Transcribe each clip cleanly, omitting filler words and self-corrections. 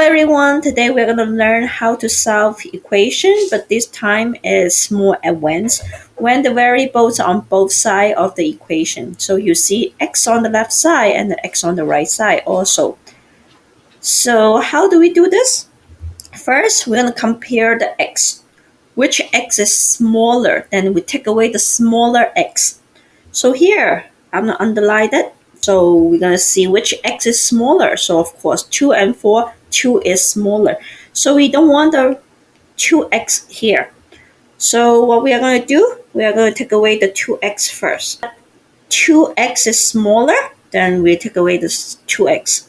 everyone, today we're going to learn how to solve equation, but this time is more advanced when the variables are on both sides of the equation. So you see x on the left side and the x on the right side also. So how do we do this? First, we're going to compare the x. Which x is smaller? Then we take away the smaller x. So here, I'm going to underline that. So we're going to see which x is smaller. So of course, 2 and 4, 2 is smaller. So we don't want the 2x here. So what we are going to do, we are going to take away the 2x first. 2x is smaller, then we take away this 2x.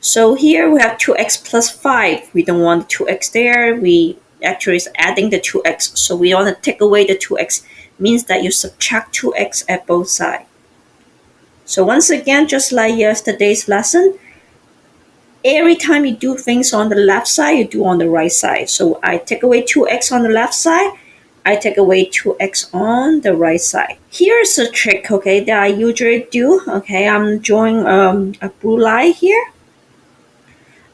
So here we have 2x plus 5. We don't want 2x there. We actually is adding the 2x. So we want to take away the 2x. Means that you subtract 2x at both sides. So once again, just like yesterday's lesson, every time you do things on the left side, you do on the right side. So I take away 2x on the left side. I take away 2x on the right side. Here's a trick, okay, that I usually do. Okay, I'm drawing a blue line here.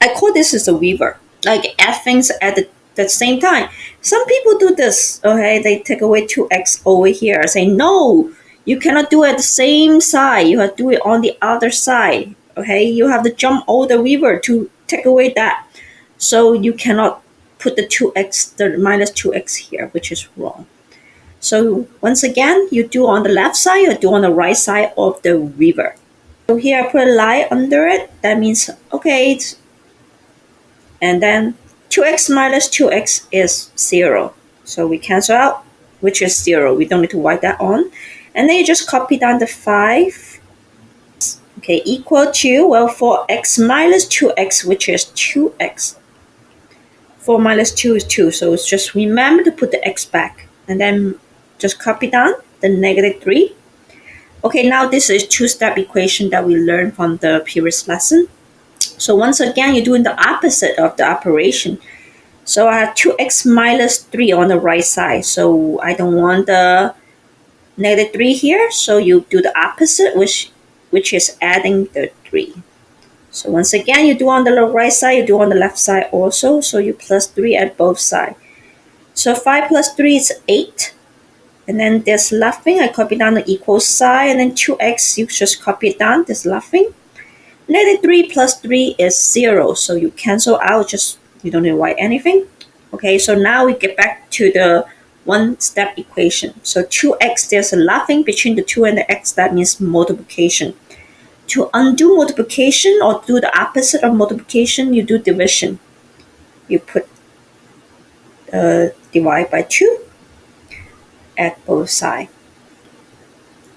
I call this as a weaver, like add things at the same time. Some people do this, okay, they take away 2x over here. I say, no, you cannot do it at the same side. You have to do it on the other side, okay? You have to jump over the weaver to take away that. So you cannot put the 2x, the minus 2x here, which is wrong. So once again, you do on the left side, you do on the right side of the weaver. So here I put a line under it. That means, okay, and then 2x minus 2x is 0. So we cancel out, which is 0. We don't need to write that on. And then you just copy down the 5. Okay, equal to, well, for x minus 2x, which is 2x. 4 minus 2 is 2. So it's just remember to put the x back. And then just copy down the negative 3. Okay, now this is two-step equation that we learned from the previous lesson. So once again, you're doing the opposite of the operation. So I have 2x minus 3 on the right side. So I don't want the negative 3 here. So you do the opposite, which is adding the 3. So once again, you do on the right side, you do on the left side also. So you plus 3 at both sides. So 5 plus 3 is 8. And then there's laughing. I copy down the equal sign. And then 2x, you just copy it down. There's laughing. Negative 3 plus 3 is 0. So you cancel out, just you don't need to write anything. Okay, so now we get back to the one-step equation. So 2x, there's a laughing between the 2 and the x. That means multiplication. To undo multiplication or do the opposite of multiplication, you do division. You put divide by 2 at both sides.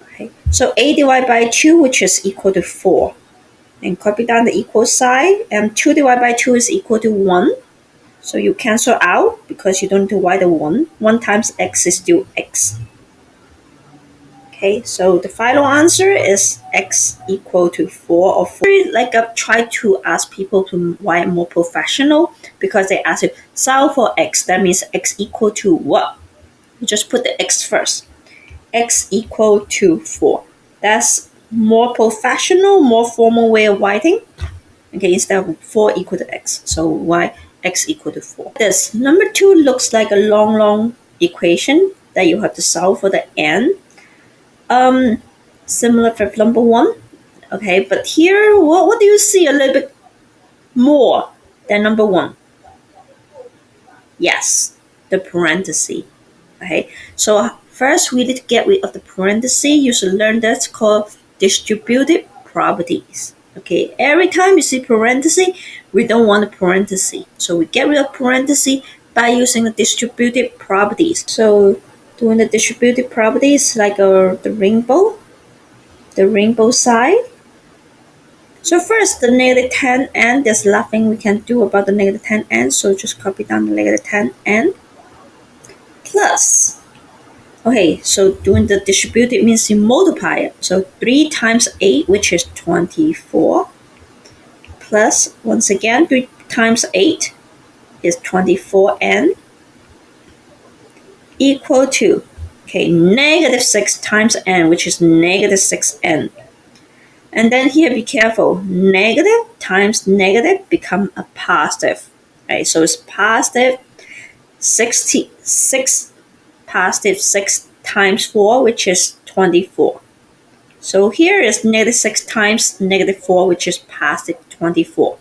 Okay, so a divided by 2, which is equal to 4. And copy down the equal sign, and 2 divided by 2 is equal to 1. So you cancel out because you don't need to write the 1. 1 times x is still x. Okay, so the final answer is x equal to 4 or 4. Like I try to ask people to write more professional because they ask you, solve for x. That means x equal to what? You just put the x first. X equal to 4. That's more professional, more formal way of writing. Okay, instead of 4 equal to x. So why x equal to 4? This number 2 looks like a long equation that you have to solve for the n. Similar for number 1. Okay, but here, what do you see a little bit more than number 1? Yes, the parenthesis. Okay, so first we need to get rid of the parenthesis. You should learn that's called distributive properties. Okay, every time you see parenthesis, we don't want a parenthesis. So we get rid of parenthesis by using the distributive properties. So doing the distributive properties like the rainbow side. So first, the negative 10n, there's nothing we can do about the negative 10n. So just copy down the negative 10n plus. Okay, so doing the distributive means you multiply it. So 3 times 8, which is 24, plus, once again, 3 times 8 is 24n, equal to, okay, negative 6 times n, which is negative 6n. And then here, be careful. Negative times negative become a positive. Right? So it's positive 66, positive 6 times 4, which is 24. So here is negative 6 times negative 4, which is positive 24.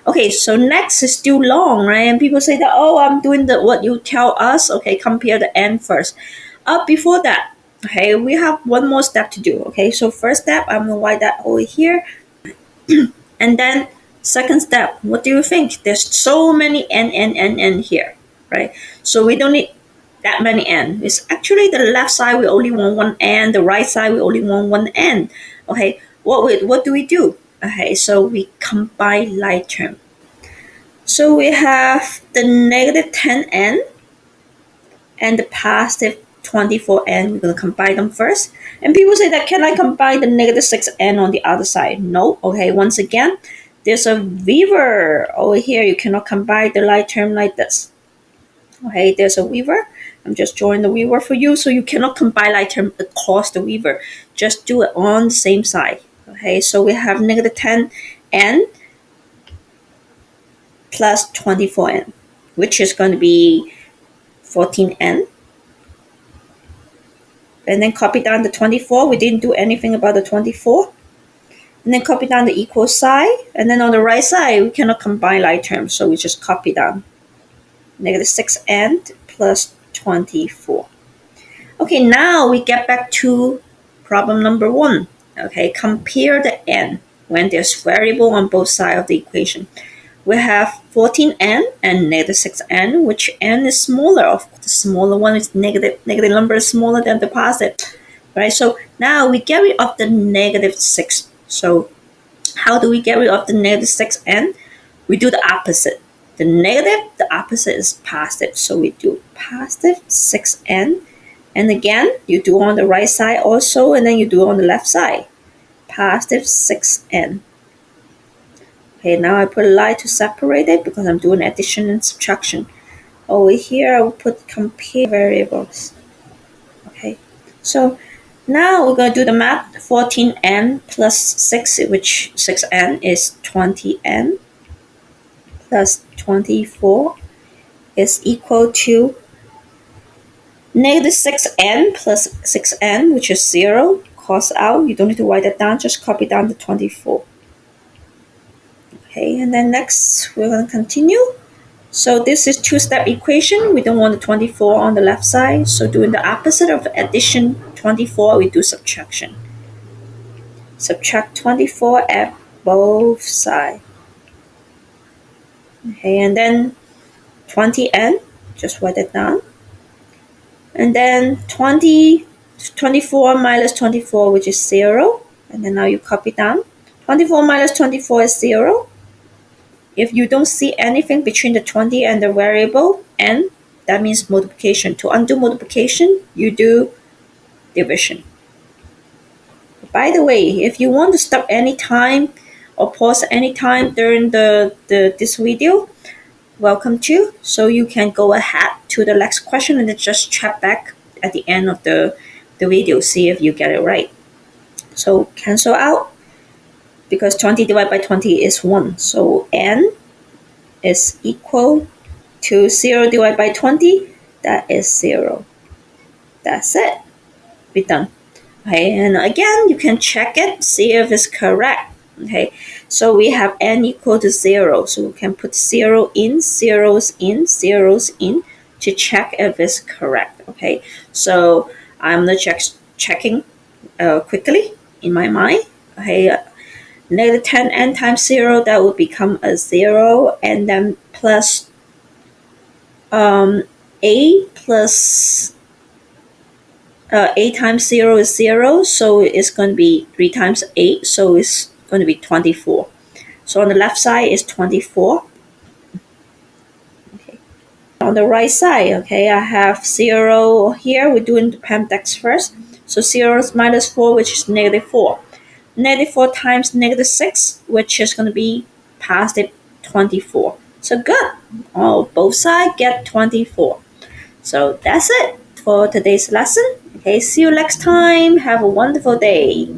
Okay, so next is still long, right? And people say that, oh, I'm doing what you tell us. Okay, compare the n first. Before that, okay, we have one more step to do. Okay, so first step, I'm gonna write that over here. And then second step, what do you think? There's so many n here, right? So we don't need that many n. It's actually the left side we only want one n, the right side we only want one n. Okay, what do we do? Okay, so we combine like term. So we have the negative 10n and the positive 24n. We're going to combine them first. And people say that, can I combine the negative 6n on the other side? No. Okay, once again, there's a weaver over here. You cannot combine the like term like this. Okay, there's a weaver. I'm just drawing the weaver for you. So you cannot combine like term across the weaver. Just do it on the same side. Okay, so we have negative 10n plus 24n, which is going to be 14n. And then copy down the 24. We didn't do anything about the 24. And then copy down the equal sign. And then on the right side, we cannot combine like terms, so we just copy down negative 6n plus 24. Okay, now we get back to problem number 1. Okay, compare the n when there's variable on both sides of the equation. We have 14n and negative 6n, which n is smaller. Of course, the smaller one is negative number is smaller than the positive, right? So now we get rid of the negative 6. So how do we get rid of the negative 6n? We do the opposite. The negative, the opposite is positive. So we do positive 6n. And again, you do on the right side also, and then you do on the left side. Positive 6n. Okay, now I put a line to separate it because I'm doing addition and subtraction. Over here, I will put compare variables. Okay, so now we're going to do the math. 14n plus 6, which 6n is 20n, plus 24 is equal to negative 6n plus 6n, which is 0. Cross out. You don't need to write that down. Just copy down the 24. Okay, and then next we're going to continue. So this is two-step equation. We don't want the 24 on the left side. So doing the opposite of addition 24, we do subtraction. Subtract 24 at both sides. Okay, and then 20n, just write it down. And then 24 minus 24, which is 0. And then now you copy down. 24 minus 24 is 0. If you don't see anything between the 20 and the variable n, that means multiplication. To undo multiplication, you do division. By the way, if you want to stop any time or pause any time during this video, welcome to. So you can go ahead to the next question and then just check back at the end of the video, see if you get it right. So cancel out, because 20 divided by 20 is 1. So n is equal to 0 divided by 20. That is 0. That's it. We're done. Okay, and again, you can check it, see if it's correct. Okay, so we have n equal to 0. So we can put 0 in, zeros in, zeros in to check if it's correct. Okay, so I'm gonna checking quickly in my mind. Okay, negative 10n times 0, that would become a 0, and then plus a plus a times 0 is 0, so it's going to be 3 times 8, so it's going to be 24. So on the left side is 24. Okay. On the right side, okay, I have 0 here. We're doing the PAMDEX first. So 0 is minus 4, which is negative 4. Negative 4 times negative 6, which is going to be positive 24. So good. Oh, both sides get 24. So that's it for today's lesson. Okay, see you next time. Have a wonderful day.